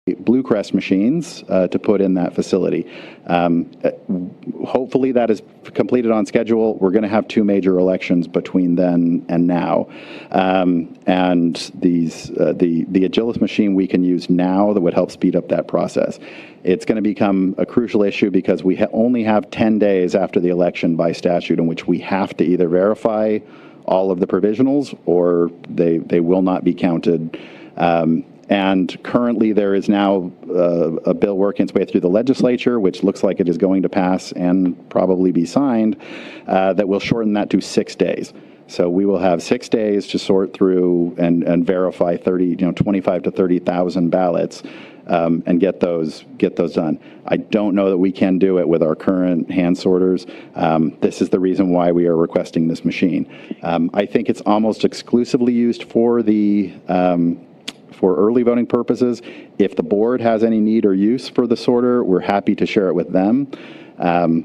Bluecrest machines to put in that facility. Hopefully that is completed on schedule. We're going to have 2 major elections between then and now. And the Agilis machine we can use now that would help speed up that process. It's going to become a crucial issue because we only have 10 days after the election by statute in which we have to either verify all of the provisionals or they will not be counted. And currently there is now a bill working its way through the legislature, which looks like it is going to pass and probably be signed, that will shorten that to 6 days. So we will have 6 days to sort through and verify 25 to 30,000 ballots and get those done. I don't know that we can do it with our current hand sorters. This is the reason why we are requesting this machine. I think it's almost exclusively used for for early voting purposes. If the board has any need or use for the sorter, we're happy to share it with them.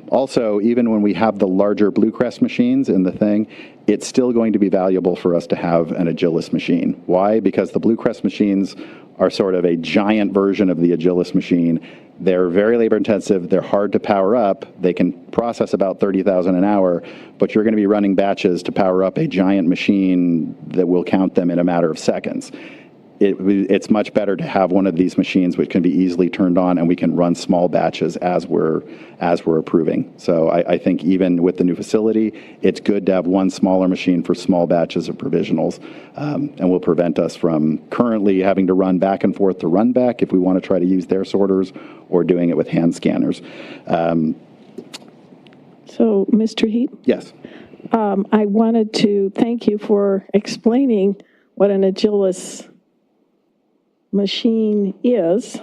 Also, even when we have the larger Bluecrest machines in the thing, it's still going to be valuable for us to have an Agilis machine. Why? Because the Bluecrest machines are sort of a giant version of the Agilis machine. They're very labor intensive. They're hard to power up. They can process about 30,000 an hour, but you're going to be running batches to power up a giant machine that will count them in a matter of seconds. It's much better to have one of these machines which can be easily turned on and we can run small batches as we're approving. So I think even with the new facility, it's good to have one smaller machine for small batches of provisionals and will prevent us from currently having to run back and forth to run back if we want to try to use their sorters or doing it with hand scanners. So, Mr. Heap? Yes. I wanted to thank you for explaining what an Agilis machine is.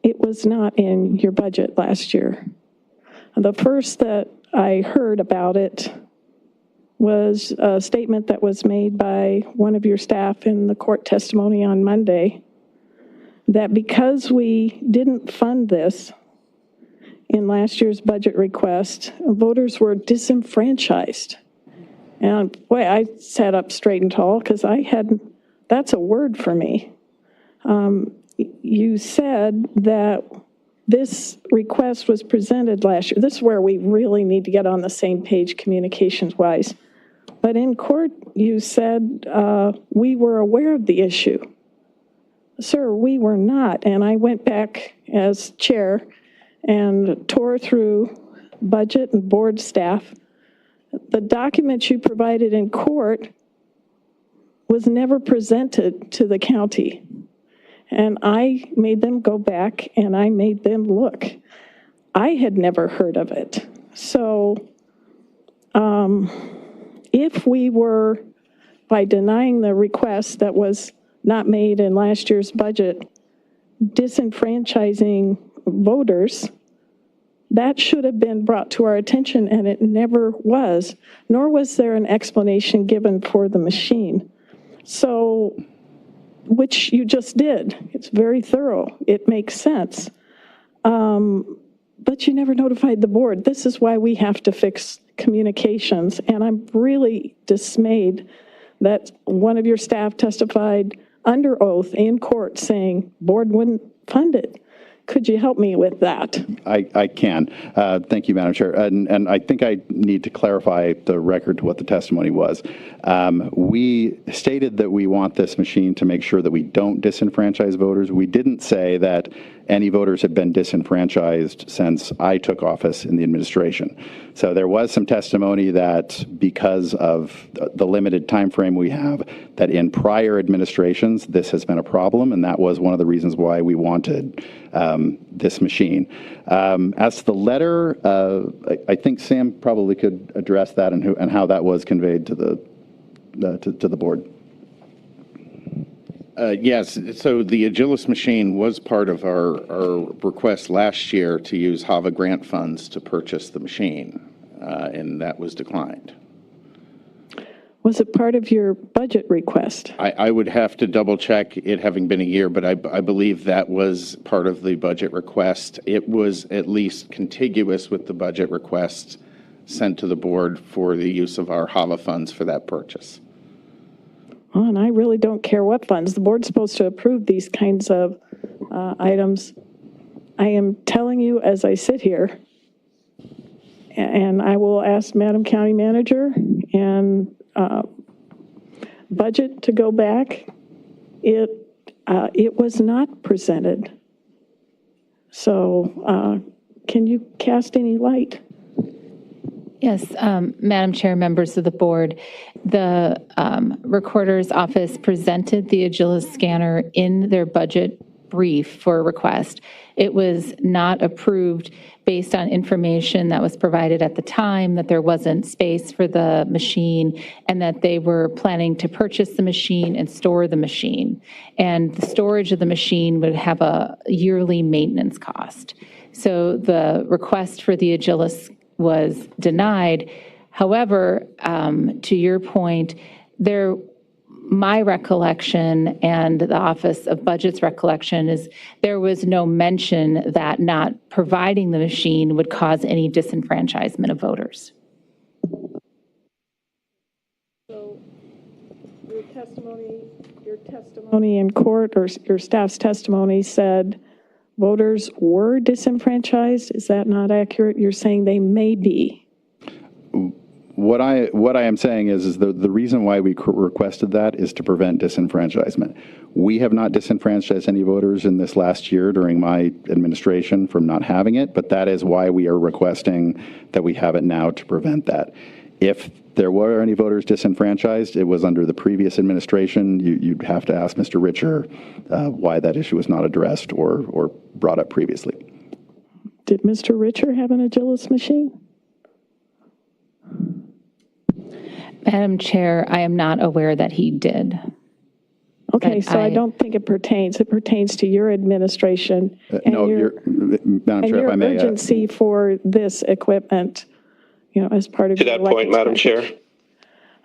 It was not in your budget last year. The first that I heard about it was a statement that was made by one of your staff in the court testimony on Monday, that because we didn't fund this in last year's budget request, voters were disenfranchised. And boy, I sat up straight and tall because that's a word for me. You said that this request was presented last year. This is where we really need to get on the same page communications-wise. But in court, you said we were aware of the issue. Sir, we were not. And I went back as chair and tore through budget and board staff. The documents you provided in court was never presented to the county. And I made them go back and I made them look. I had never heard of it. So if we were, by denying the request that was not made in last year's budget, disenfranchising voters, that should have been brought to our attention, and it never was, nor was there an explanation given for the machine. So, which you just did. It's very thorough. It makes sense. But you never notified the board. This is why we have to fix communications, and I'm really dismayed that one of your staff testified under oath in court saying board wouldn't fund it. Could you help me with that? I can. Thank you, Madam Chair. And I think I need to clarify the record to what the testimony was. We stated that we want this machine to make sure that we don't disenfranchise voters. We didn't say that any voters had been disenfranchised since I took office in the administration. So there was some testimony that because of the limited time frame we have, that in prior administrations, this has been a problem, and that was one of the reasons why we wanted this machine. As to the letter, I think Sam probably could address that and how that was conveyed to the board. Yes, so the Agilis machine was part of our request last year to use HAVA grant funds to purchase the machine, and that was declined. Was it part of your budget request? I would have to double check it having been a year, but I believe that was part of the budget request. It was at least contiguous with the budget request sent to the board for the use of our HAVA funds for that purchase. Well, and I really don't care what funds. The board's supposed to approve these kinds of items. I am telling you as I sit here, and I will ask Madam County Manager and Budget to go back. It was not presented. So can you cast any light? Yes, Madam Chair, members of the board, the Recorder's Office presented the Agilis scanner in their budget brief for request. It was not approved based on information that was provided at the time, that there wasn't space for the machine, and that they were planning to purchase the machine and store the machine. And the storage of the machine would have a yearly maintenance cost. So the request for the Agilis was denied. However, to your point, my recollection and the Office of Budget's recollection is there was no mention that not providing the machine would cause any disenfranchisement of voters. So your testimony in court, or your staff's testimony, said voters were disenfranchised. Is that not accurate? You're saying they may be. What I am saying is the reason why we requested that is to prevent disenfranchisement. We have not disenfranchised any voters in this last year during my administration from not having it, but that is why we are requesting that we have it now to prevent that. If there were any voters disenfranchised, it was under the previous administration. You'd have to ask Mr. Richer why that issue was not addressed or brought up previously. Did Mr. Richer have an Agilis machine? Madam Chair, I am not aware that he did. Okay, so I don't think it pertains. It pertains to your administration and No, Madam Chair, if I may. urgency for this equipment, as part of To that point, Madam Chair.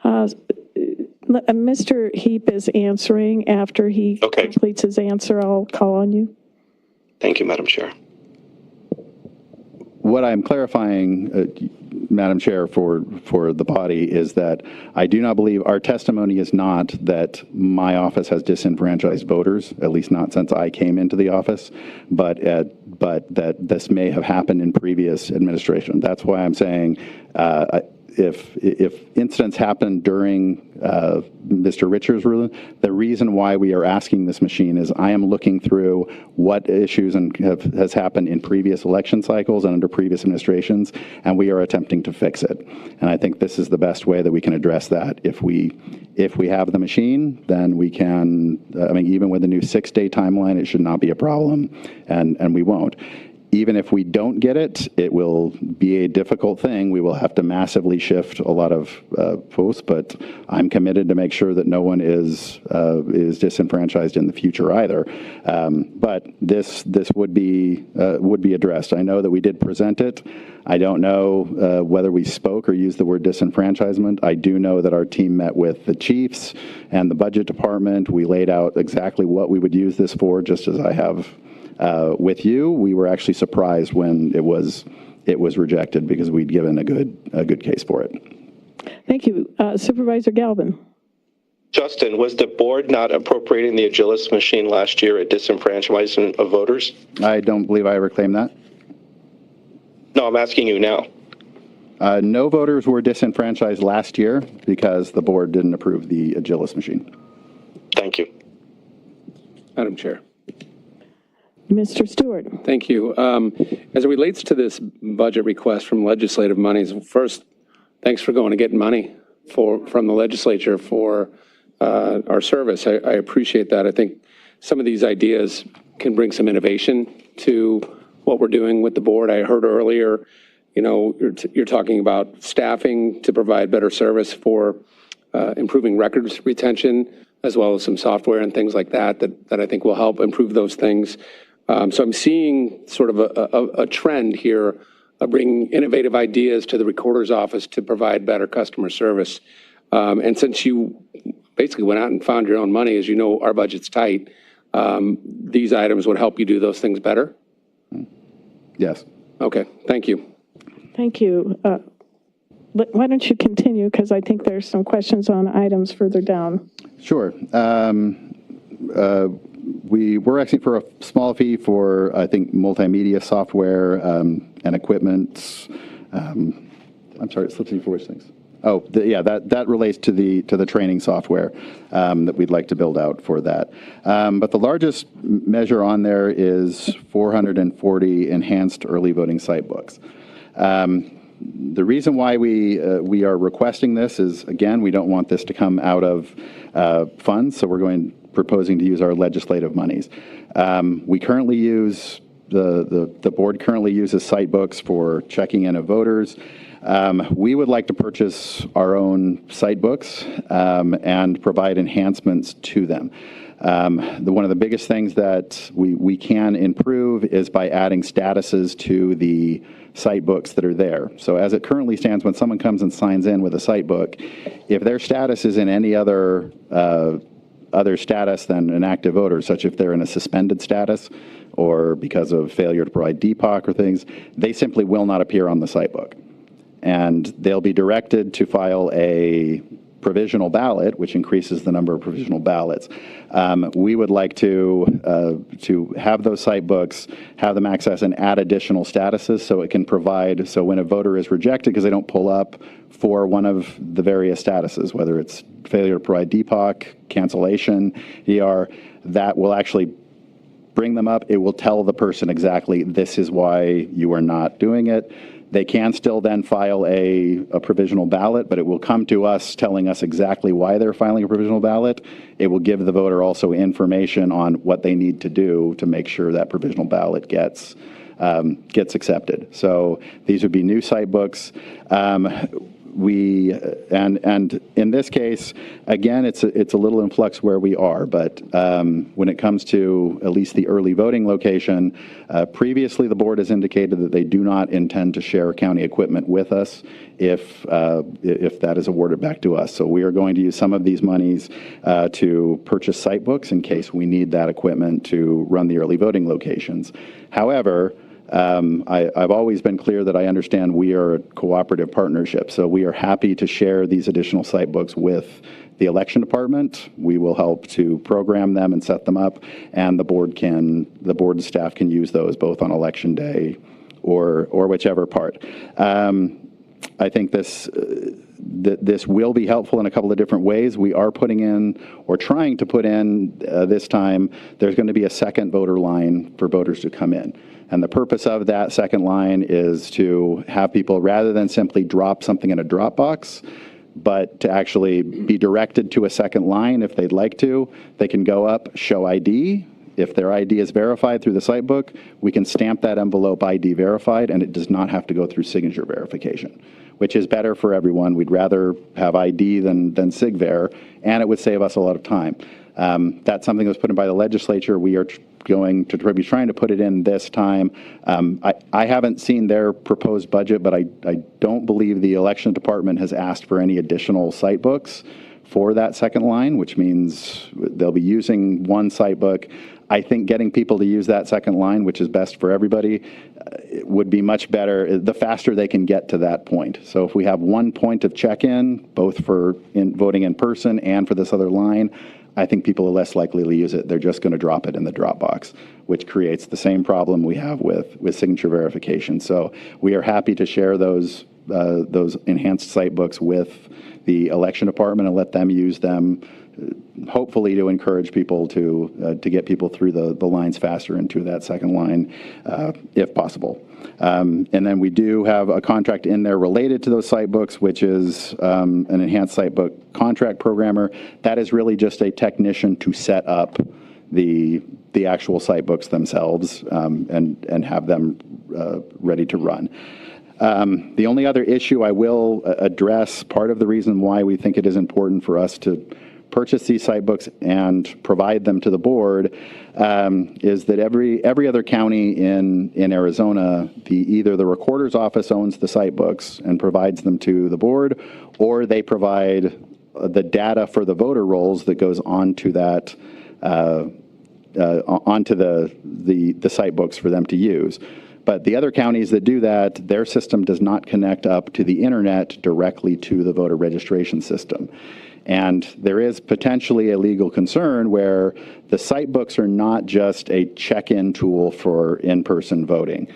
Mr. Heap is answering. After he completes his answer, I'll call on you. Thank you, Madam Chair. What I'm clarifying, Madam Chair, for the body is that I do not believe our testimony is not that my office has disenfranchised voters, at least not since I came into the office, but that this may have happened in previous administration. That's why I'm saying if incidents happen during Mr. Richer's ruling, the reason why we are asking this machine is I am looking through what issues has happened in previous election cycles and under previous administrations, and we are attempting to fix it. And I think this is the best way that we can address that. If we have the machine, then we can, even with the new 6-day timeline, it should not be a problem, and we won't. Even if we don't get it, it will be a difficult thing. We will have to massively shift a lot of posts, but I'm committed to make sure that no one is disenfranchised in the future either. But this would be addressed. I know that we did present it. I don't know whether we spoke or used the word disenfranchisement. I do know that our team met with the chiefs and the budget department. We laid out exactly what we would use this for, just as I have with you. We were actually surprised when it was rejected because we'd given a good case for it. Thank you. Supervisor Galvin. Justin, was the board not appropriating the Agilis machine last year at disenfranchisement of voters? I don't believe I ever claimed that. No, I'm asking you now. No voters were disenfranchised last year because the board didn't approve the Agilis machine. Thank you. Madam Chair. Mr. Stewart. Thank you. As it relates to this budget request from legislative monies, first, thanks for going and getting money from the legislature for our service. I appreciate that. I think some of these ideas can bring some innovation to what we're doing with the board. I heard earlier, you're talking about staffing to provide better service for improving records retention, as well as some software and things like that I think will help improve those things. So I'm seeing sort of a trend here of bringing innovative ideas to the recorder's office to provide better customer service. And since you basically went out and found your own money, as you know, our budget's tight, these items would help you do those things better? Yes. Okay, thank you. Thank you. Why don't you continue, because I think there's some questions on items further down. Sure. We're asking for a small fee for, I think, multimedia software and equipment. I'm sorry, it slips me for which things? Oh, yeah, that relates to the training software that we'd like to build out for that. But the largest measure on there is 440 enhanced early voting site books. The reason why we are requesting this is, again, we don't want this to come out of funds, so we're proposing to use our legislative monies. We currently use, the board currently uses site books for checking in of voters. We would like to purchase our own site books and provide enhancements to them. One of the biggest things that we can improve is by adding statuses to the site books that are there. So as it currently stands, when someone comes and signs in with a site book, if their status is in any other status than an active voter, such if they're in a suspended status or because of failure to provide DPOC or things, they simply will not appear on the site book. And they'll be directed to file a provisional ballot, which increases the number of provisional ballots. We would like to have those site books, have them access and add additional statuses so it can provide, so when a voter is rejected because they don't pull up for one of the various statuses, whether it's failure to provide DPOC, cancellation, ER, that will actually bring them up. It will tell the person exactly this is why you are not doing it. They can still then file a provisional ballot, but it will come to us telling us exactly why they're filing a provisional ballot. It will give the voter also information on what they need to do to make sure that provisional ballot gets accepted. So these would be new site books. And in this case, again, it's a little in flux where we are, but when it comes to at least the early voting location, previously the board has indicated that they do not intend to share county equipment with us if that is awarded back to us. So we are going to use some of these monies to purchase site books in case we need that equipment to run the early voting locations. However, I've always been clear that I understand we are a cooperative partnership, so we are happy to share these additional site books with the election department. We will help to program them and set them up, and the board and staff can use those both on election day or whichever part. I think this will be helpful in a couple of different ways. We are putting in, or trying to put in this time, there's going to be a second voter line for voters to come in. And the purpose of that second line is to have people, rather than simply drop something in a drop box, but to actually be directed to a second line if they'd like to. They can go up, show ID. If their ID is verified through the site book, we can stamp that envelope ID verified, and it does not have to go through signature verification, which is better for everyone. We'd rather have ID than SigVer, and it would save us a lot of time. That's something that was put in by the legislature. We are going to be trying to put it in this time. I haven't seen their proposed budget, but I don't believe the election department has asked for any additional site books for that second line, which means they'll be using one site book. I think getting people to use that second line, which is best for everybody, would be much better the faster they can get to that point. So if we have one point of check-in, both for voting in person and for this other line, I think people are less likely to use it. They're just going to drop it in the drop box, which creates the same problem we have with signature verification. So we are happy to share those enhanced site books with the election department and let them use them, hopefully to encourage people to get people through the lines faster into that second line, if possible. And then we do have a contract in there related to those site books, which is an enhanced site book contract programmer. That is really just a technician to set up the actual site books themselves and have them ready to run. The only other issue I will address, part of the reason why we think it is important for us to purchase these site books and provide them to the board, is that every other county in Arizona, either the recorder's office owns the site books and provides them to the board, or they provide the data for the voter rolls that goes onto that onto the site books for them to use. But the other counties that do that, their system does not connect up to the internet directly to the voter registration system. And there is potentially a legal concern where the site books are not just a check-in tool for in-person voting.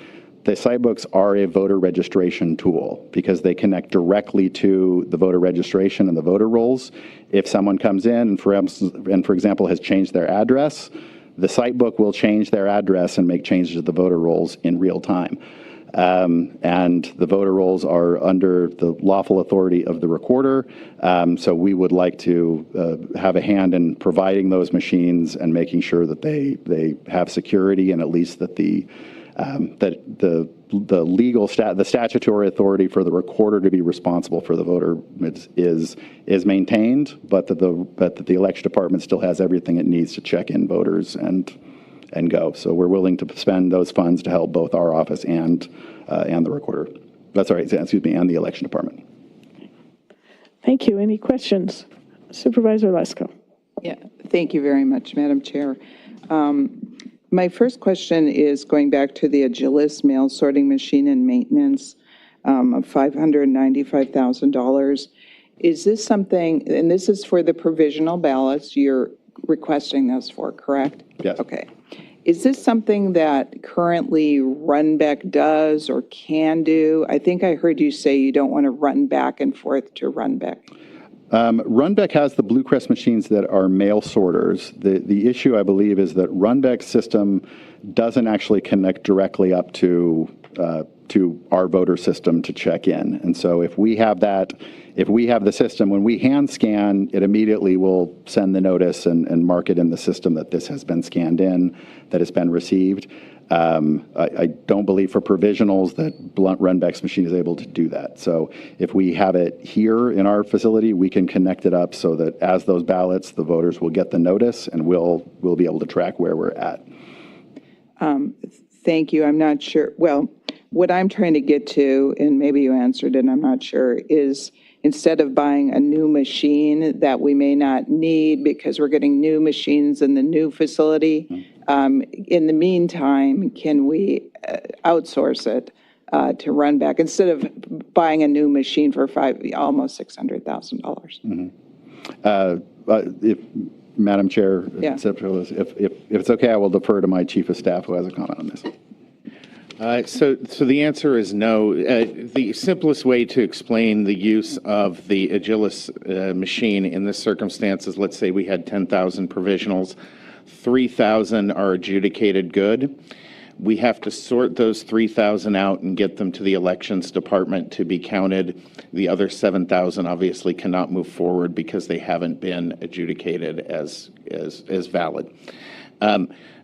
The site books are a voter registration tool because they connect directly to the voter registration and the voter rolls. If someone comes in and, for example, has changed their address, the site book will change their address and make changes to the voter rolls in real time. And the voter rolls are under the lawful authority of the recorder. So we would like to have a hand in providing those machines and making sure that they have security, and at least that the statutory authority for the recorder to be responsible for the voter is maintained, but that the election department still has everything it needs to check in voters and go. So we're willing to spend those funds to help both our office and the recorder. That's right, excuse me, and the election department. Thank you. Any questions? Supervisor Lesko. Yeah, thank you very much, Madam Chair. My first question is going back to the Agilis mail sorting machine and maintenance of $595,000. Is this something, and this is for the provisional ballots you're requesting those for, correct? Yes. Okay. Is this something that currently Runbeck does or can do? I think I heard you say you don't want to run back and forth to Runbeck. Runbeck has the Blue Crest machines that are mail sorters. The issue, I believe, is that Runbeck's system doesn't actually connect directly up to our voter system to check in. And so if we have the system, when we hand scan, it immediately will send the notice and mark it in the system that this has been scanned in, that it's been received. I don't believe for provisionals that Runbeck's machine is able to do that. So if we have it here in our facility, we can connect it up so that as those ballots, the voters will get the notice and we'll be able to track where we're at. Thank you. I'm not sure. Well, what I'm trying to get to, and maybe you answered it, I'm not sure, is instead of buying a new machine that we may not need because we're getting new machines in the new facility, in the meantime, can we outsource it to Runbeck instead of buying a new machine for almost $600,000? If Madam Chair, Yeah. if it's okay, I will defer to my chief of staff who has a comment on this. So the answer is no. The simplest way to explain the use of the Agilis machine in this circumstance is, let's say we had 10,000 provisionals, 3,000 are adjudicated good. We have to sort those 3,000 out and get them to the elections department to be counted. The other 7,000 obviously cannot move forward because they haven't been adjudicated as valid.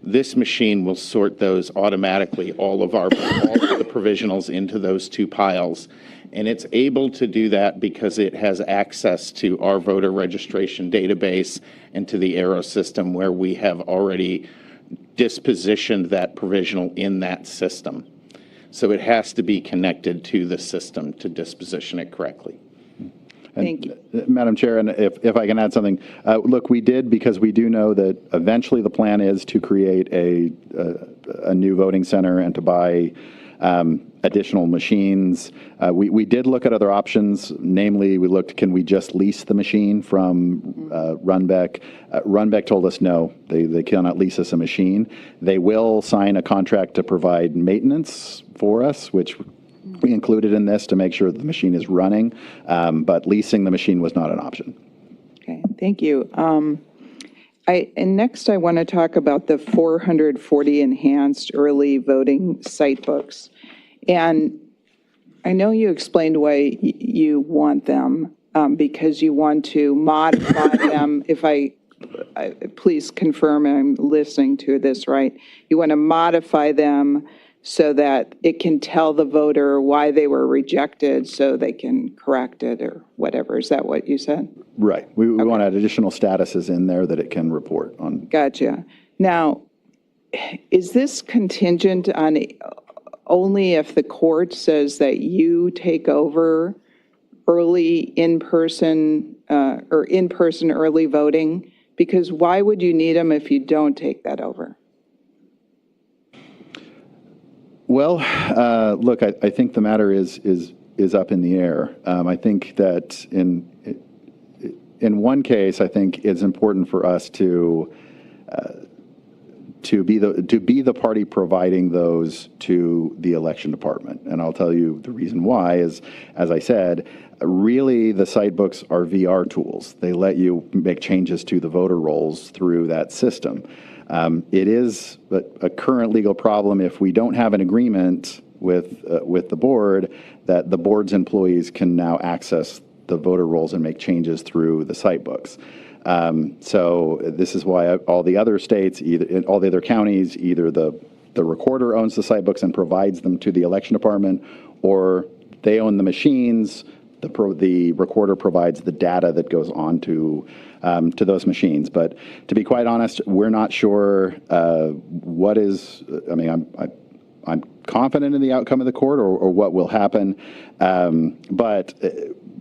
This machine will sort those automatically, all of the provisionals into those two piles. And it's able to do that because it has access to our voter registration database and to the Arrow system where we have already dispositioned that provisional in that system. So it has to be connected to the system to disposition it correctly. Thank you. Madam Chair, and if I can add something, look, we did, because we do know that eventually the plan is to create a new voting center and to buy additional machines. We did look at other options. Namely, we looked, can we just lease the machine from Runbeck? Runbeck told us no, they cannot lease us a machine. They will sign a contract to provide maintenance for us, which we included in this to make sure that the machine is running, but leasing the machine was not an option. Okay, thank you. And next I want to talk about the 440 enhanced early voting site books. And I know you explained why you want them, because you want to modify them. If please confirm I'm listening to this right. You want to modify them so that it can tell the voter why they were rejected so they can correct it or whatever. Is that what you said? Right. We want to add additional statuses in there that it can report on. Gotcha. Now, is this contingent on only if the court says that you take over early in-person early voting? Because why would you need them if you don't take that over? Well, look, I think the matter is up in the air. I think that in one case, I think it's important for us to be the party providing those to the election department. And I'll tell you the reason why is, as I said, really the site books are VR tools. They let you make changes to the voter rolls through that system. It is a current legal problem if we don't have an agreement with the board that the board's employees can now access the voter rolls and make changes through the site books. So this is why all the other states, all the other counties, either the recorder owns the site books and provides them to the election department, or they own the machines. The recorder provides the data that goes on to those machines. But to be quite honest, we're not sure what is. I mean, I'm confident in the outcome of the court or what will happen, but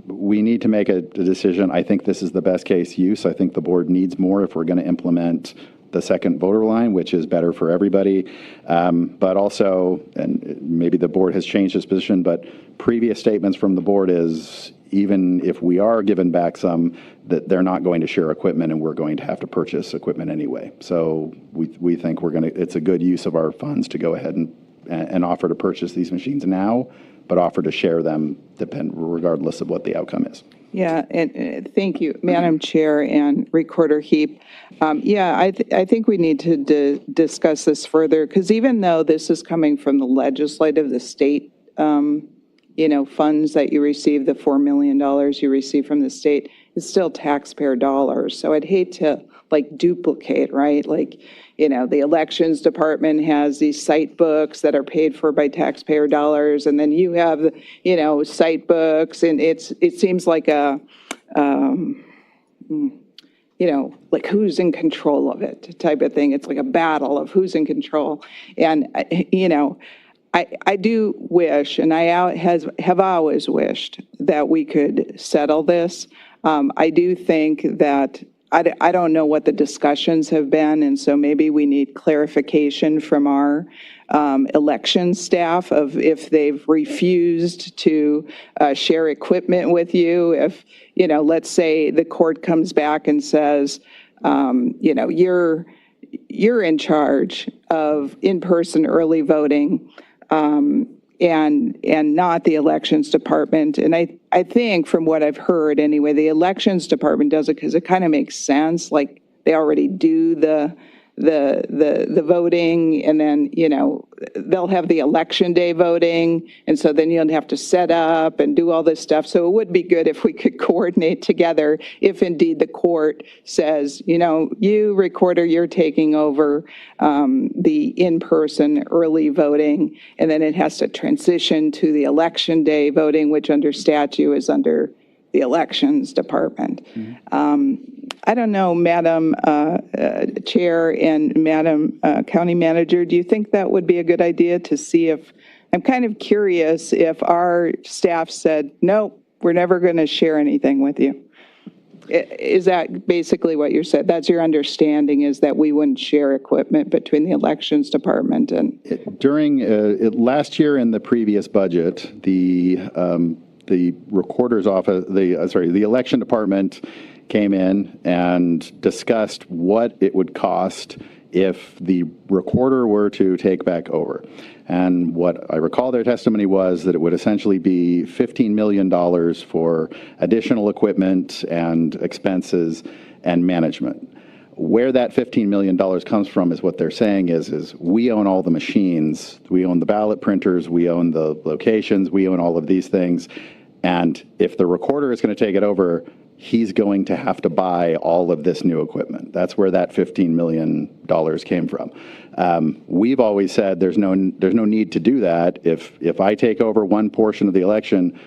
we need to make a decision. I think this is the best case use. I think the board needs more if we're going to implement the second voter line, which is better for everybody. But also, and maybe the board has changed its position, but previous statements from the board is even if we are given back some, that they're not going to share equipment and we're going to have to purchase equipment anyway. So we think it's a good use of our funds to go ahead and offer to purchase these machines now, but offer to share them regardless of what the outcome is. Yeah, and thank you, Madam Chair and Recorder Heap. I think we need to discuss this further, because even though this is coming from the legislative, the state, funds that you receive, the $4 million you receive from the state, it's still taxpayer dollars. So I'd hate to duplicate, right? The elections department has these site books that are paid for by taxpayer dollars, and then you have, site books, and it seems like who's in control of it type of thing. It's like a battle of who's in control. And, I do wish, and I have always wished that we could settle this. I do think that I don't know what the discussions have been, and so maybe we need clarification from our election staff of if they've refused to share equipment with you. If, let's say the court comes back and says, you're in charge of in-person early voting, and not the elections department. And I think from what I've heard anyway, the elections department does it because it kind of makes sense. Like they already do the voting, and then, they'll have the election day voting. And so then you'll have to set up and do all this stuff. So it would be good if we could coordinate together if indeed the court says, you recorder, you're taking over the in-person early voting, and then it has to transition to the election day voting, which under statute is under the elections department. I don't know, Madam Chair and Madam County Manager, do you think that would be a good idea to see if, I'm kind of curious if our staff said, no, we're never going to share anything with you. Is that basically what you said? That's your understanding, is that we wouldn't share equipment between the elections department and? During last year in the previous budget, the recorder's office, the election department came in and discussed what it would cost if the recorder were to take back over. And what I recall their testimony was that it would essentially be $15 million for additional equipment and expenses and management. Where that $15 million comes from is what they're saying is we own all the machines, we own the ballot printers, we own the locations, we own all of these things. And if the recorder is going to take it over, he's going to have to buy all of this new equipment. That's where that $15 million came from. We've always said there's no need to do that. If I take over one portion of the election,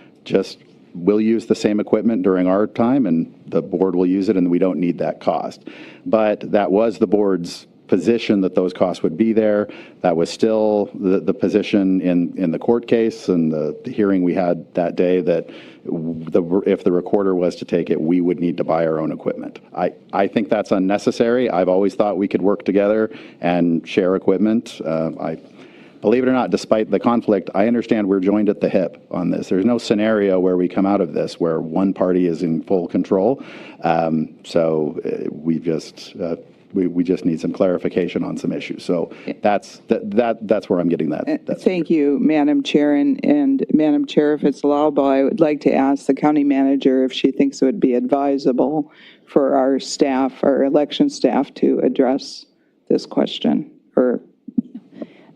we'll use the same equipment during our time and the board will use it, and we don't need that cost. But that was the board's position, that those costs would be there. That was still the position in the court case and the hearing we had that day, that if the recorder was to take it, we would need to buy our own equipment. I think that's unnecessary. I've always thought we could work together and share equipment. believe it or not, despite the conflict, I understand we're joined at the hip on this. There's no scenario where we come out of this where one party is in full control. We just need some clarification on some issues. So that's where I'm getting that. Thank you, Madam Chair. And Madam Chair, if it's allowable, I would like to ask the county manager if she thinks it would be advisable for our staff, our election staff, to address this question. Or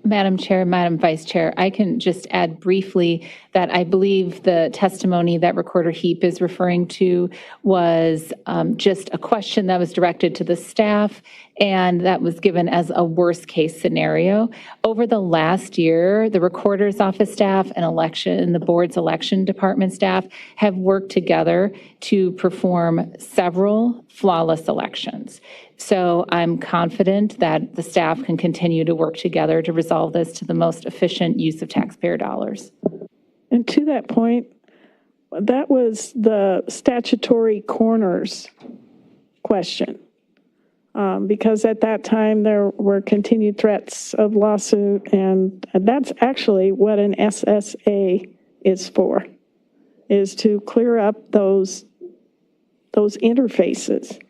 Madam Chair, Madam Vice Chair, I can just add briefly that I believe the testimony that Recorder Heap is referring to was just a question that was directed to the staff, and that was given as a worst-case scenario. Over the last year, the Recorder's Office staff and the board's election department staff have worked together to perform several flawless elections. So I'm confident that the staff can continue to work together to resolve this to the most efficient use of taxpayer dollars. And to that point, that was the statutory corners question. Because at that time, there were continued threats of lawsuit, and that's actually what an SSA is for, is to clear up those interfaces.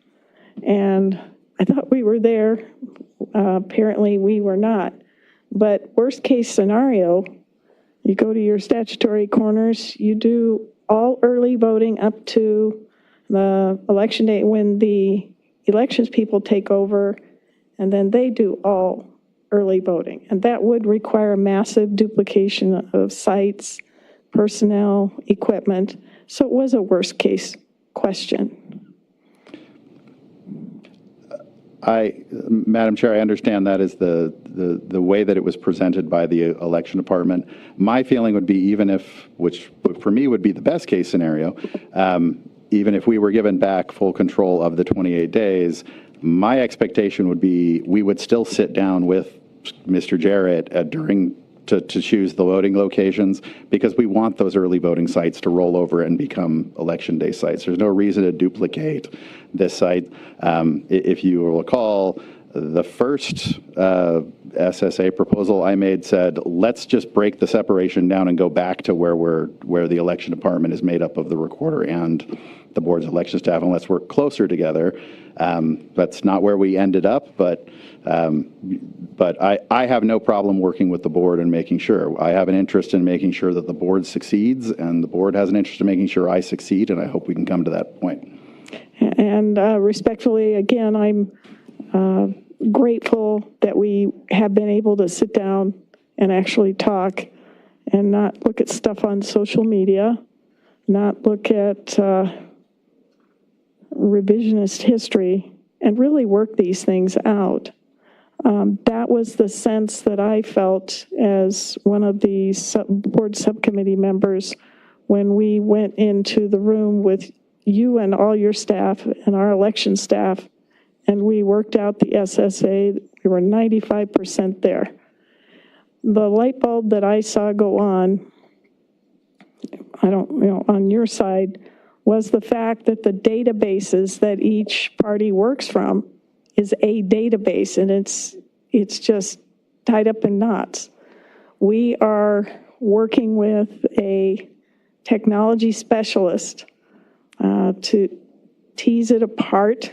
And I thought we were there. Apparently, we were not. But worst case scenario, you go to your statutory corners, you do all early voting up to the election day when the elections people take over, and then they do all early voting. And that would require massive duplication of sites, personnel, equipment. So it was a worst case question. Madam Chair, I understand that is the way that it was presented by the election department. My feeling would be, even if, which for me would be the best case scenario, even if we were given back full control of the 28 days, my expectation would be we would still sit down with Mr. Jarrett to choose the voting locations, because we want those early voting sites to roll over and become election day sites. There's no reason to duplicate this site. If you will recall, the first SSA proposal I made said, let's just break the separation down and go back to where the election department is made up of the recorder and the board's election staff, and let's work closer together. That's not where we ended up, but I have no problem working with the board and making sure. I have an interest in making sure that the board succeeds, and the board has an interest in making sure I succeed, and I hope we can come to that point. And respectfully, again, I'm grateful that we have been able to sit down and actually talk and not look at stuff on social media, not look at revisionist history, and really work these things out. That was the sense that I felt as one of the board subcommittee members when we went into the room with you and all your staff and our election staff, and we worked out the SSA. We were 95% there. The light bulb that I saw go on, on your side, was the fact that the databases that each party works from is a database, and it's just tied up in knots. We are working with a technology specialist to tease it apart.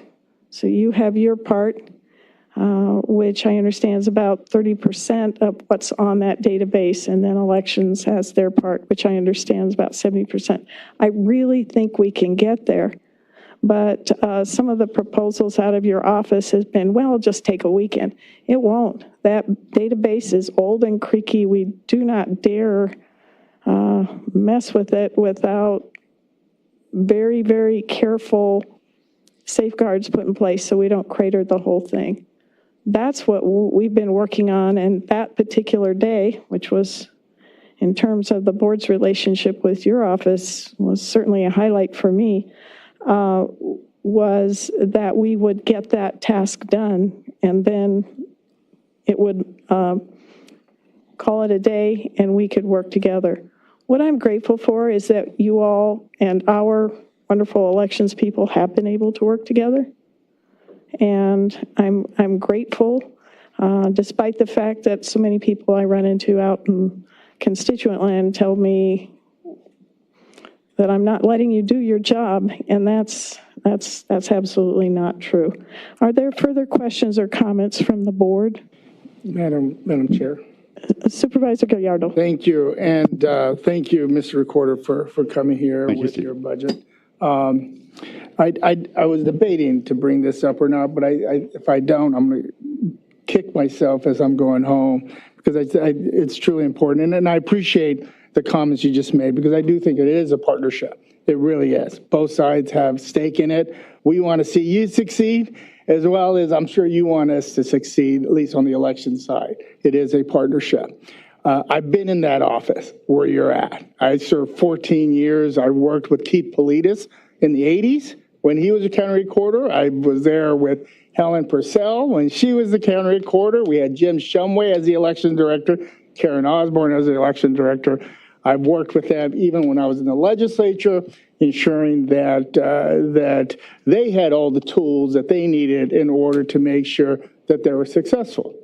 So you have your part, which I understand is about 30% of what's on that database, and then elections has their part, which I understand is about 70%. I really think we can get there, but some of the proposals out of your office has been, well, just take a weekend. It won't. That database is old and creaky. We do not dare mess with it without very, very careful safeguards put in place so we don't crater the whole thing. That's what we've been working on, and that particular day, which was in terms of the board's relationship with your office, was certainly a highlight for me, was that we would get that task done, and then it would call it a day and we could work together. What I'm grateful for is that you all and our wonderful elections people have been able to work together. And I'm grateful despite the fact that so many people I run into out in constituent land tell me that I'm not letting you do your job, and that's absolutely not true. Are there further questions or comments from the board? Madam Chair. Supervisor Gallardo. Thank you, and thank you, Mr. Recorder, for coming here with your budget. I was debating to bring this up or not, but if I don't, I'm going to kick myself as I'm going home, because it's truly important. And I appreciate the comments you just made, because I do think it is a partnership. It really is. Both sides have stake in it. We want to see you succeed, as well as I'm sure you want us to succeed, at least on the election side. It is a partnership. I've been in that office where you're at. I served 14 years. I worked with Keith Politis in the 80s when he was a county recorder. I was there with Helen Purcell when she was the county recorder. We had Jim Shumway as the election director, Karen Osborne as the election director. I've worked with them even when I was in the legislature, ensuring that they had all the tools that they needed in order to make sure that they were successful.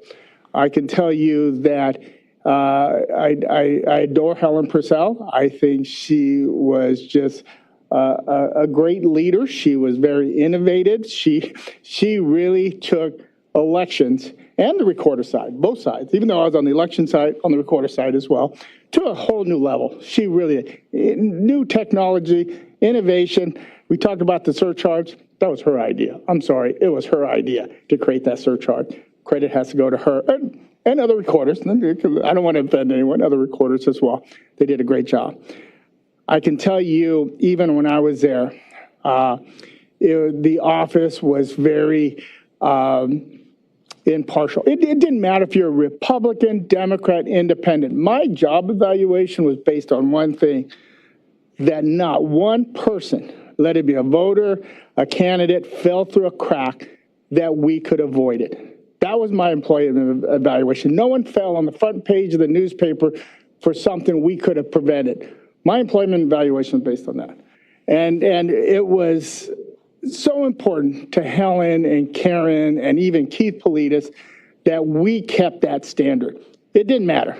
I can tell you that I adore Helen Purcell. I think she was just a great leader. She was very innovative. She really took elections and the recorder side, both sides, even though I was on the election side, on the recorder side as well, to a whole new level. She really, new technology, innovation. We talked about the surcharge. That was her idea. I'm sorry, it was her idea to create that surcharge. Credit has to go to her and other recorders. I don't want to offend anyone, other recorders as well. They did a great job. I can tell you, even when I was there, the office was very impartial. It didn't matter if you're a Republican, Democrat, Independent. My job evaluation was based on one thing, that not one person, let it be a voter, a candidate, fell through a crack that we could avoid it. That was my employment evaluation. No one fell on the front page of the newspaper for something we could have prevented. My employment evaluation was based on that. And it was so important to Helen and Karen and even Keith Politis that we kept that standard. It didn't matter.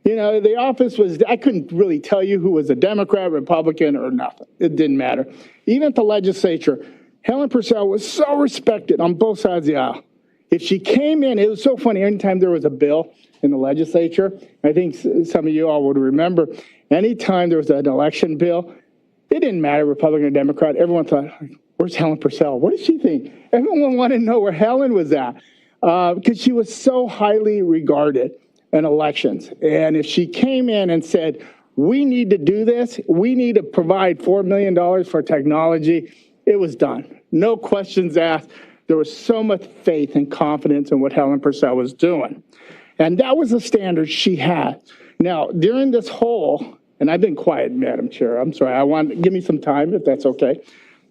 You know, the office was, I couldn't really tell you who was a Democrat, Republican, or nothing. It didn't matter. Even at the legislature, Helen Purcell was so respected on both sides of the aisle. If she came in, it was so funny, anytime there was a bill in the legislature, I think some of you all would remember, anytime there was an election bill, it didn't matter, Republican or Democrat, everyone thought, where's Helen Purcell? What does she think? Everyone wanted to know where Helen was at, because she was so highly regarded in elections. And if she came in and said, we need to do this, we need to provide $4 million for technology, it was done. No questions asked. There was so much faith and confidence in what Helen Purcell was doing. And that was the standard she had. Now, during this whole, and I've been quiet, Madam Chair, I'm sorry, give me some time if that's okay.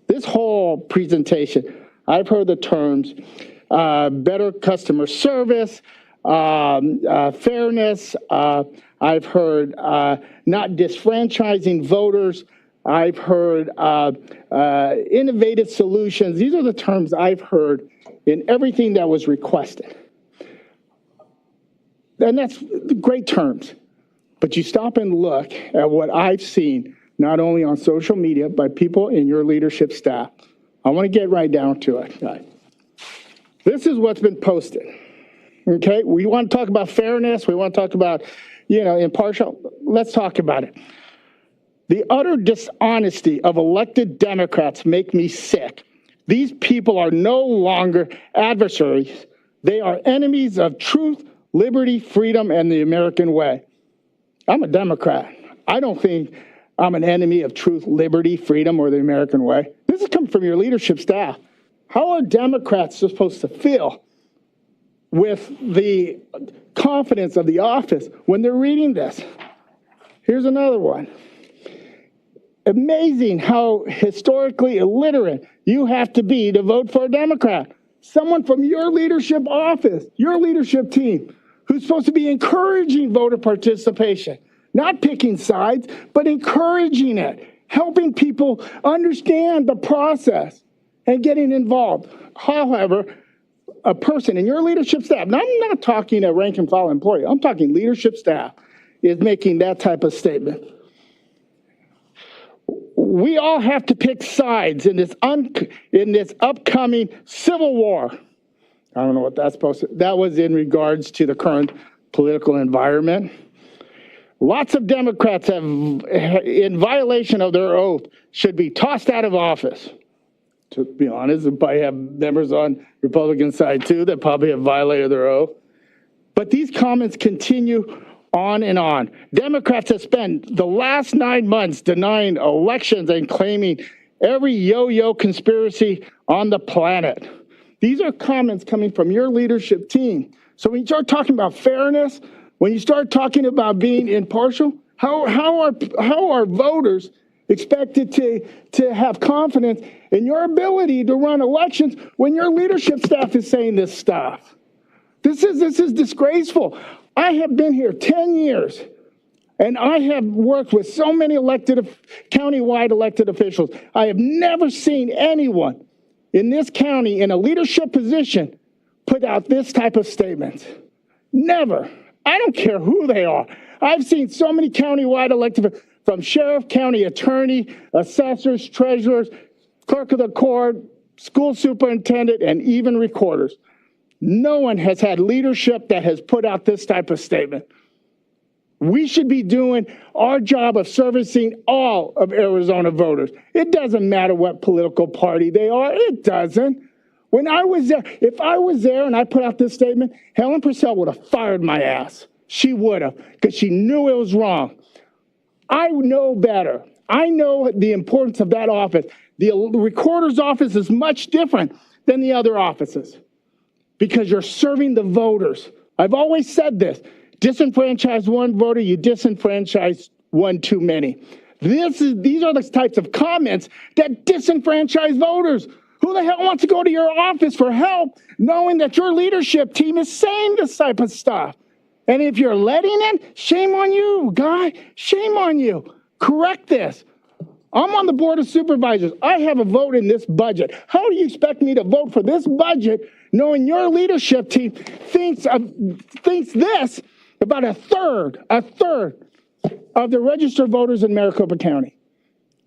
This whole presentation, I've heard the terms better customer service, fairness, I've heard not disfranchising voters, I've heard innovative solutions. These are the terms I've heard in everything that was requested. And that's great terms. But you stop and look at what I've seen, not only on social media, but people in your leadership staff. I want to get right down to it. This is what's been posted. Okay, we want to talk about fairness. We want to talk about, impartial. Let's talk about it. The utter dishonesty of elected Democrats make me sick. These people are no longer adversaries. They are enemies of truth, liberty, freedom, and the American way. I'm a Democrat. I don't think I'm an enemy of truth, liberty, freedom, or the American way. This is coming from your leadership staff. How are Democrats supposed to feel with the confidence of the office when they're reading this? Here's another one. Amazing how historically illiterate you have to be to vote for a Democrat. Someone from your leadership office, your leadership team, who's supposed to be encouraging voter participation, not picking sides, but encouraging it, helping people understand the process and getting involved. However, a person in your leadership staff, and I'm not talking a rank and file employee, I'm talking leadership staff, is making that type of statement. We all have to pick sides in this upcoming civil war. I don't know what that's supposed to, that was in regards to the current political environment. Lots of Democrats have, in violation of their oath, should be tossed out of office. To be honest, we probably have members on Republican side too that probably have violated their oath. But these comments continue on and on. Democrats have spent the last 9 months denying elections and claiming every yo-yo conspiracy on the planet. These are comments coming from your leadership team. So when you start talking about fairness, when you start talking about being impartial, how are voters expected to have confidence in your ability to run elections when your leadership staff is saying this stuff? This is disgraceful. I have been here 10 years, and I have worked with so many countywide elected officials. I have never seen anyone in this county in a leadership position put out this type of statement. Never. I don't care who they are. I've seen so many countywide elected, from sheriff, county attorney, assessors, treasurers, clerk of the court, school superintendent, and even recorders. No one has had leadership that has put out this type of statement. We should be doing our job of servicing all of Arizona voters. It doesn't matter what political party they are. It doesn't. When I was there, if I was there and I put out this statement, Helen Purcell would have fired my ass. She would have, because she knew it was wrong. I know better. I know the importance of that office. The recorder's office is much different than the other offices, because you're serving the voters. I've always said this: disenfranchise one voter, you disenfranchise one too many. These are the types of comments that disenfranchise voters. Who the hell wants to go to your office for help knowing that your leadership team is saying this type of stuff? And if you're letting it, shame on you, guy. Shame on you. Correct this. I'm on the Board of Supervisors. I have a vote in this budget. How do you expect me to vote for this budget knowing your leadership team thinks this about a third of the registered voters in Maricopa County?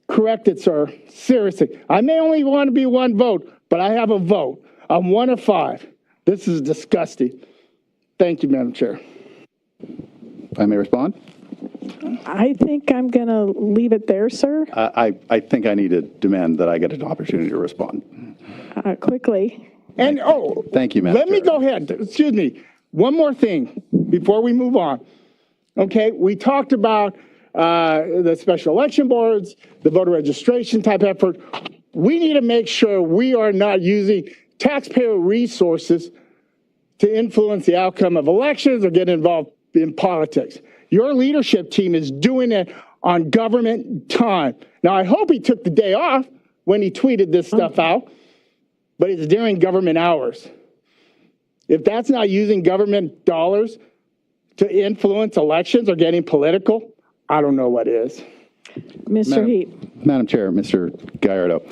Correct it, sir. Seriously. I may only want to be one vote, but I have a vote. I'm 1 of 5. This is disgusting. Thank you, Madam Chair. If I may respond? I think I'm going to leave it there, sir, I think I need to demand that I get an opportunity to respond. quickly. And, Thank you, Madam let me Chair. go ahead. Excuse me. One more thing before we move on. Okay, we talked about the special election boards, the voter registration type effort. We need to make sure we are not using taxpayer resources to influence the outcome of elections or get involved in politics. Your leadership team is doing it on government time. Now, I hope he took the day off when he tweeted this stuff out, but it's during government hours. If that's not using government dollars to influence elections or getting political, I don't know what is. Mr. Heap. Madam Chair, Mr. Gallardo,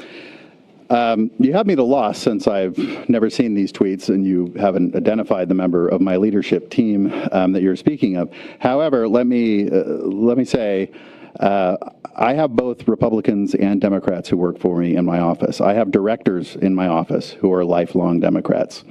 you have me at a loss since I've never seen these tweets and you haven't identified the member of my leadership team that you're speaking of. However, let me say, I have both Republicans and Democrats who work for me in my office. I have directors in my office who are lifelong Democrats.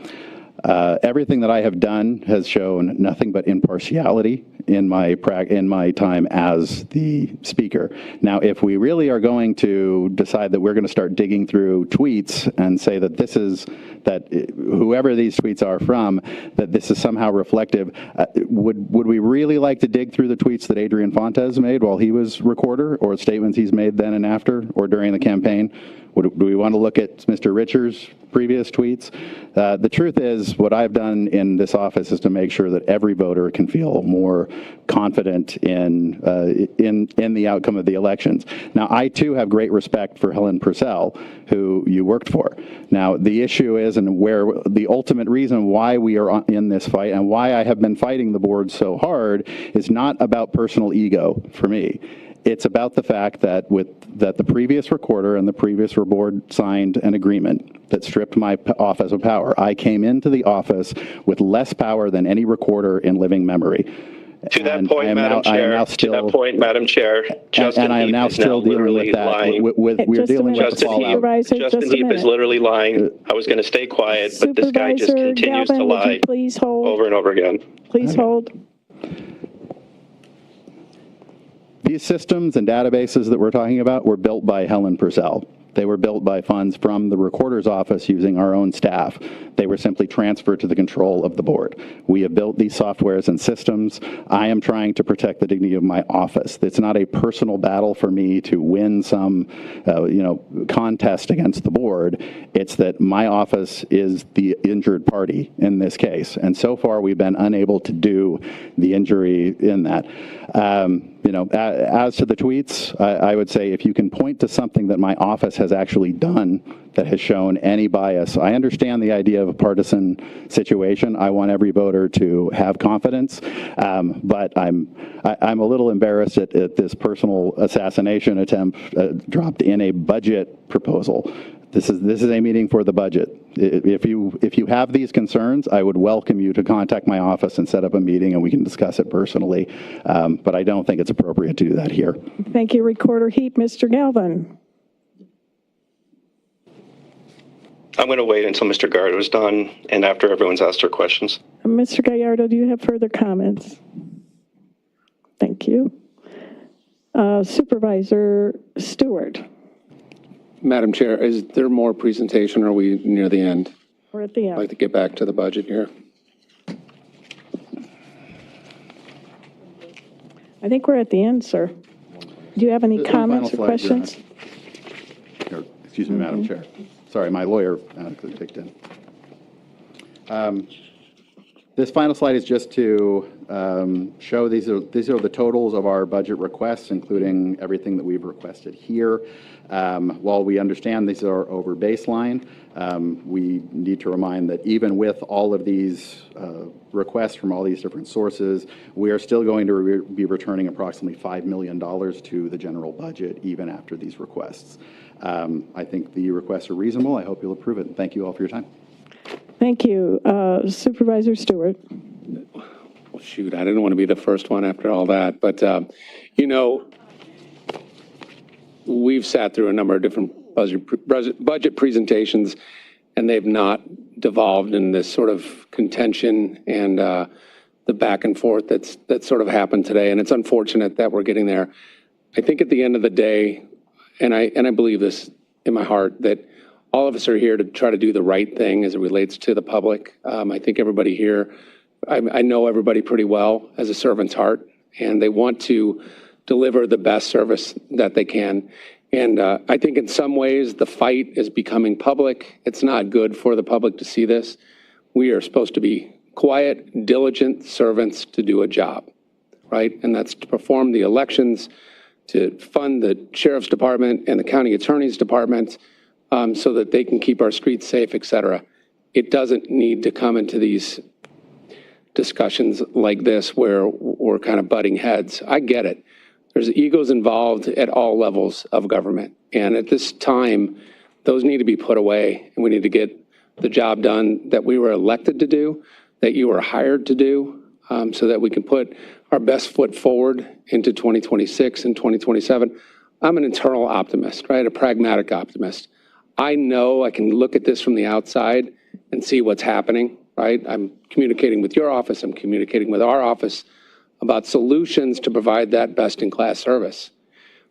Everything that I have done has shown nothing but impartiality in my time as the speaker. Now, if we really are going to decide that we're going to start digging through tweets and say that whoever these tweets are from, that this is somehow reflective, would we really like to dig through the tweets that Adrian Fontes made while he was recorder, or statements he's made then and after or during the campaign? Do we want to look at Mr. Richards' previous tweets? The truth is, what I've done in this office is to make sure that every voter can feel more confident in the outcome of the elections. Now, I too have great respect for Helen Purcell, who you worked for. Now, the issue is, and where the ultimate reason why we are in this fight and why I have been fighting the board so hard, is not about personal ego for me. It's about the fact that that the previous recorder and the previous board signed an agreement that stripped my office of power. I came into the office with less power than any recorder in living memory. To that And point, Madam Chair, Justin and I am Heap now is still dealing literally with that. lying. We're Just a dealing minute, with the fallout. Supervisor, Justin just a Heap is minute. literally lying. I was going to stay quiet, but this guy just Supervisor continues to Galvin, would you lie please hold? over and over again. Please hold. These systems and databases that we're talking about were built by Helen Purcell. They were built by funds from the recorder's office using our own staff. They were simply transferred to the control of the board. We have built these softwares and systems. I am trying to protect the dignity of my office. It's not a personal battle for me to win some, contest against the board. It's that my office is the injured party in this case. And so far, we've been unable to do the injury in that. As to the tweets, I would say if you can point to something that my office has actually done that has shown any bias, I understand the idea of a partisan situation. I want every voter to have confidence, but I'm a little embarrassed at this personal assassination attempt dropped in a budget proposal. This is a meeting for the budget. If you have these concerns, I would welcome you to contact my office and set up a meeting and we can discuss it personally. But I don't think it's appropriate to do that here. Thank you, Recorder Heap. Mr. Galvin. I'm going to wait until Mr. Gallardo is done and after everyone's asked their questions. Mr. Gallardo, do you have further comments? Thank you. Supervisor Stewart. Madam Chair, is there more presentation, or are we near the end? We're at the I'd like end. to get back to the budget here. I think we're at the end, sir. Do you have any Final comments or slide, questions? Here, excuse me, Madam Chair. Sorry, my lawyer kicked in. This final slide is just to show these are the totals of our budget requests, including everything that we've requested here. While we understand these are over baseline, we need to remind that even with all of these requests from all these different sources, we are still going to be returning approximately $5 million to the general budget even after these requests. I think the requests are reasonable. I hope you'll approve it. And thank you all for your time. Thank you. Supervisor Stewart. Well, shoot, I didn't want to be the first one after all that, but, we've sat through a number of different budget presentations, and they've not devolved in this sort of contention and the back and forth that's sort of happened today. And it's unfortunate that we're getting there. I think at the end of the day, and I believe this in my heart, that all of us are here to try to do the right thing as it relates to the public. I think everybody here, I know everybody pretty well as a servant's heart, and they want to deliver the best service that they can. And I think in some ways the fight is becoming public. It's not good for the public to see this. We are supposed to be quiet, diligent servants to do a job, right? And that's to perform the elections, to fund the sheriff's department and the county attorney's department so that they can keep our streets safe, et cetera. It doesn't need to come into these discussions like this where we're kind of butting heads. I get it. There's egos involved at all levels of government. And at this time, those need to be put away. And we need to get the job done that we were elected to do, that you were hired to do, so that we can put our best foot forward into 2026 and 2027. I'm an internal optimist, right? A pragmatic optimist. I know I can look at this from the outside and see what's happening, right? I'm communicating with your office. I'm communicating with our office about solutions to provide that best-in-class service.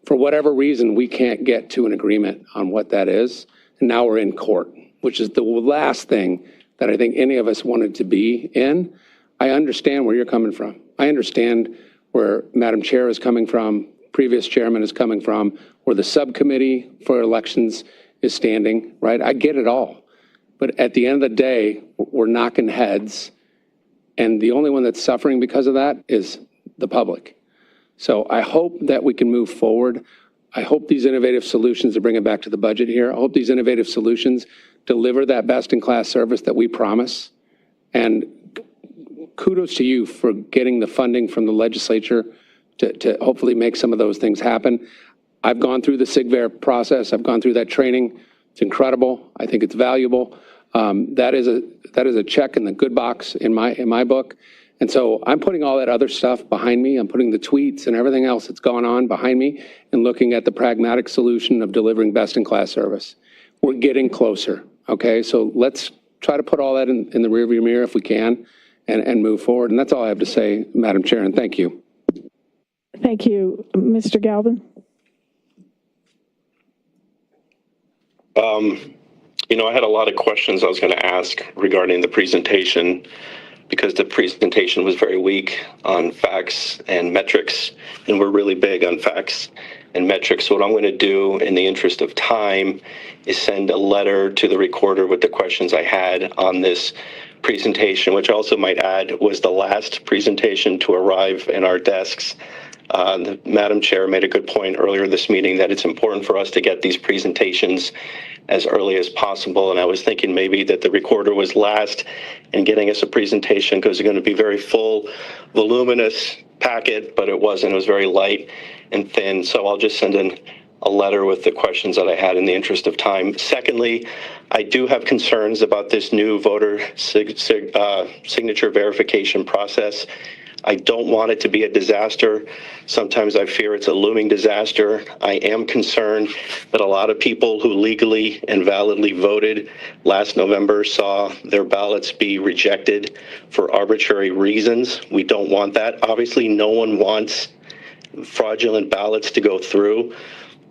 For whatever reason, we can't get to an agreement on what that is, and now we're in court, which is the last thing that I think any of us wanted to be in. I understand where you're coming from. I understand where Madam Chair is coming from, previous chairman is coming from, where the subcommittee for elections is standing, right? I get it all. But at the end of the day, we're knocking heads, and the only one that's suffering because of that is the public. So I hope that we can move forward. I hope these innovative solutions, to bring it back to the budget here, I hope these innovative solutions deliver that best-in-class service that we promise. And kudos to you for getting the funding from the legislature to hopefully make some of those things happen. I've gone through the SIGVAR process. I've gone through that training. It's incredible. I think it's valuable. That is a check in the good box in my book. And so I'm putting all that other stuff behind me. I'm putting the tweets and everything else that's going on behind me and looking at the pragmatic solution of delivering best-in-class service. We're getting closer, okay? So let's try to put all that in the rearview mirror if we can and move forward. And that's all I have to say, Madam Chair, and thank you. Thank you. Mr. Galvin? I had a lot of questions I was going to ask regarding the presentation because the presentation was very weak on facts and metrics, and we're really big on facts and metrics. So what I'm going to do in the interest of time is send a letter to the recorder with the questions I had on this presentation, which I also might add was the last presentation to arrive in our desks. The Madam Chair made a good point earlier this meeting that it's important for us to get these presentations as early as possible. And I was thinking maybe that the recorder was last in getting us a presentation because it's going to be very full, voluminous packet, but it wasn't. It was very light and thin. So I'll just send in a letter with the questions that I had in the interest of time. Secondly, I do have concerns about this new voter signature verification process. I don't want it to be a disaster. Sometimes I fear it's a looming disaster. I am concerned that a lot of people who legally and validly voted last November saw their ballots be rejected for arbitrary reasons. We don't want that. Obviously, no one wants fraudulent ballots to go through,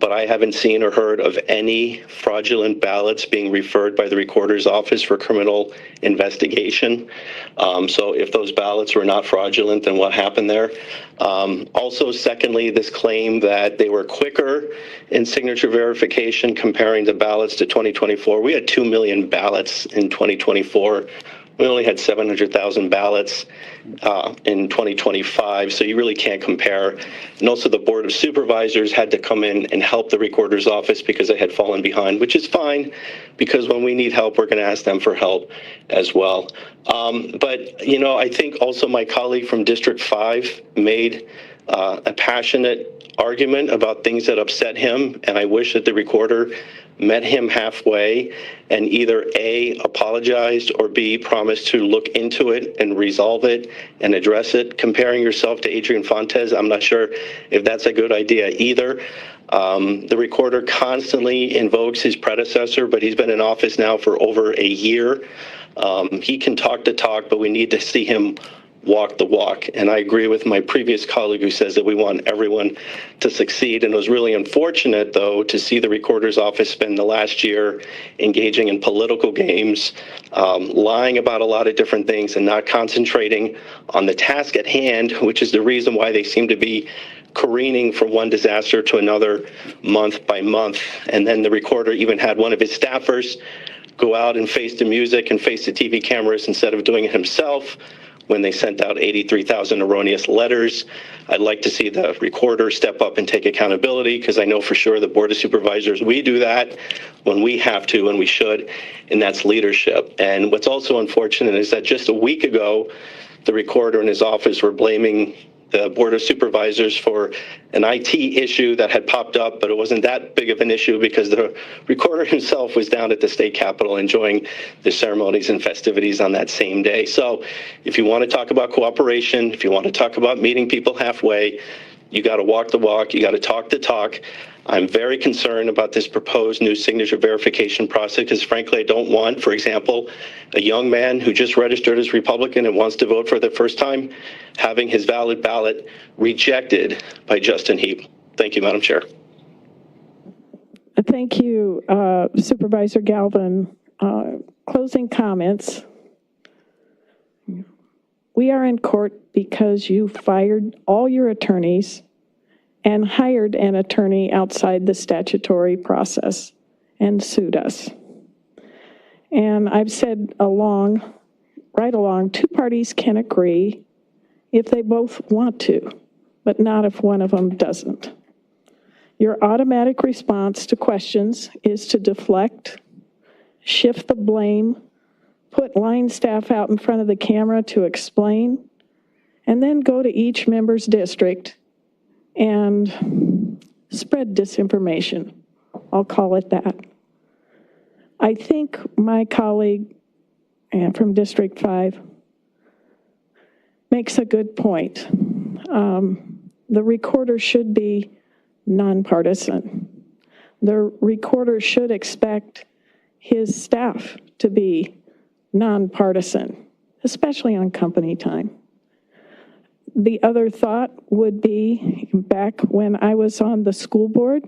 but I haven't seen or heard of any fraudulent ballots being referred by the recorder's office for criminal investigation. So if those ballots were not fraudulent, then what happened there? Also, secondly, this claim that they were quicker in signature verification comparing the ballots to 2024. We had 2 million ballots in 2024. We only had 700,000 ballots in 2025, so you really can't compare. And also the Board of Supervisors had to come in and help the recorder's office because they had fallen behind, which is fine, because when we need help, we're going to ask them for help as well. But, I think also my colleague from District 5 made a passionate argument about things that upset him, and I wish that the recorder met him halfway and either A, apologized, or B, promised to look into it and resolve it and address it. Comparing yourself to Adrian Fontes, I'm not sure if that's a good idea either. The recorder constantly invokes his predecessor, but he's been in office now for over a year. He can talk the talk, but we need to see him walk the walk. And I agree with my previous colleague who says that we want everyone to succeed. And it was really unfortunate, though, to see the recorder's office spend the last year engaging in political games, lying about a lot of different things and not concentrating on the task at hand, which is the reason why they seem to be careening from one disaster to another month by month. And then the recorder even had one of his staffers go out and face the music and face the TV cameras instead of doing it himself when they sent out 83,000 erroneous letters. I'd like to see the recorder step up and take accountability, because I know for sure the Board of Supervisors, we do that when we have to and we should, and that's leadership. And what's also unfortunate is that just a week ago, the recorder and his office were blaming the Board of Supervisors for an IT issue that had popped up, but it wasn't that big of an issue because the recorder himself was down at the state capitol enjoying the ceremonies and festivities on that same day. So if you want to talk about cooperation, if you want to talk about meeting people halfway, you got to walk the walk, you got to talk the talk. I'm very concerned about this proposed new signature verification process because, frankly, I don't want, for example, a young man who just registered as Republican and wants to vote for the first time having his valid ballot rejected by Justin Heap. Thank you, Madam Chair. Thank you, Supervisor Galvin. Closing comments. We are in court because you fired all your attorneys and hired an attorney outside the statutory process and sued us. And I've said right along, two parties can agree if they both want to, but not if one of them doesn't. Your automatic response to questions is to deflect, shift the blame, put line staff out in front of the camera to explain, and then go to each member's district and spread disinformation. I'll call it that. I think my colleague from District 5 makes a good point. The recorder should be nonpartisan. The recorder should expect his staff to be nonpartisan, especially on company time. The other thought would be, back when I was on the school board,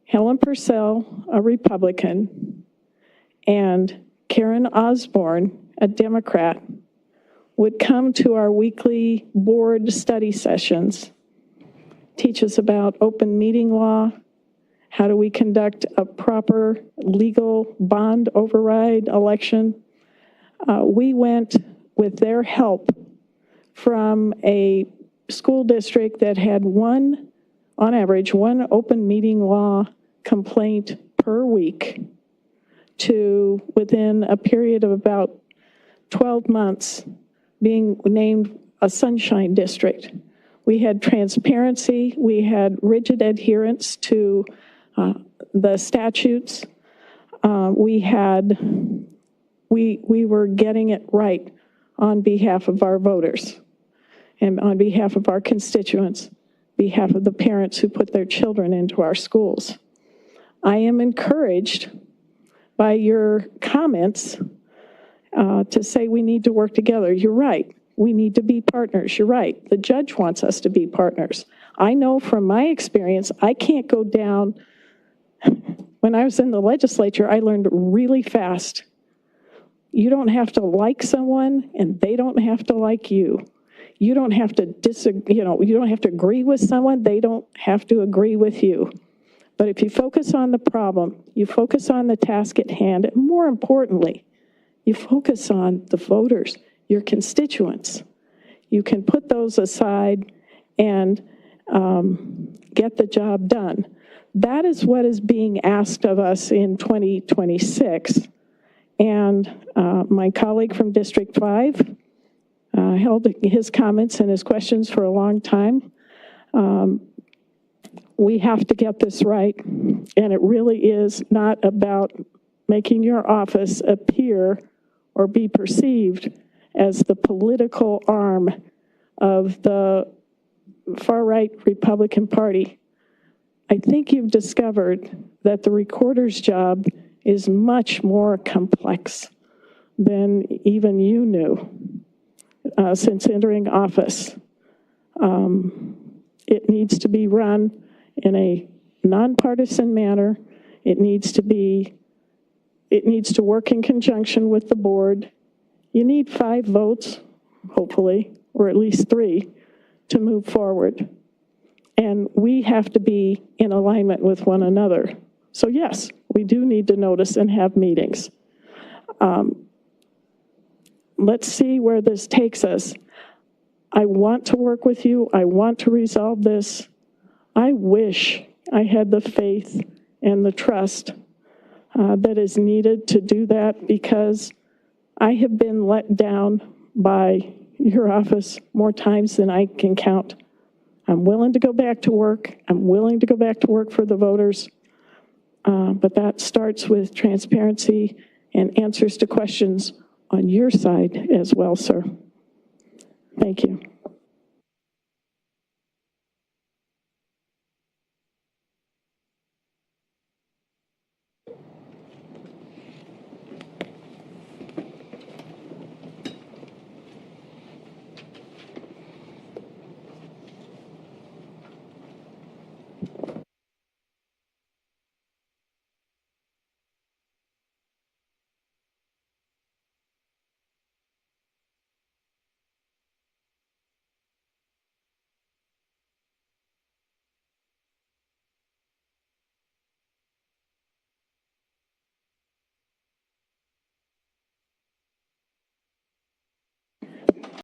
Helen Purcell, a Republican, and Karen Osborne, a Democrat, would come to our weekly board study sessions, teach us about open meeting law, how do we conduct a proper legal bond override election. We went with their help from a school district that had on average, one open meeting law complaint per week to, within a period of about 12 months, being named a sunshine district. We had transparency, we had rigid adherence to the statutes. We were getting it right on behalf of our voters and on behalf of our constituents, behalf of the parents who put their children into our schools. I am encouraged by your comments to say we need to work together. You're right. We need to be partners. You're right. The judge wants us to be partners. I know from my experience, I can't go down. When I was in the legislature, I learned really fast. You don't have to like someone, and they don't have to like you. You don't have to disagree, you don't have to agree with someone, they don't have to agree with you. But if you focus on the problem, you focus on the task at hand, and more importantly, you focus on the voters, your constituents. You can put those aside and get the job done. That is what is being asked of us in 2026. And my colleague from District 5 held his comments and his questions for a long time. We have to get this right, and it really is not about making your office appear or be perceived as the political arm of the far-right Republican Party. I think you've discovered that the recorder's job is much more complex than even you knew since entering office. It needs to be run in a nonpartisan manner. It needs to work in conjunction with the board. You need 5 votes, hopefully, or at least 3, to move forward. And we have to be in alignment with one another. So yes, we do need to notice and have meetings. Let's see where this takes us. I want to work with you. I want to resolve this. I wish I had the faith and the trust that is needed to do that, because I have been let down by your office more times than I can count. I'm willing to go back to work. I'm willing to go back to work for the voters. But that starts with transparency and answers to questions on your side as well, sir. Thank you.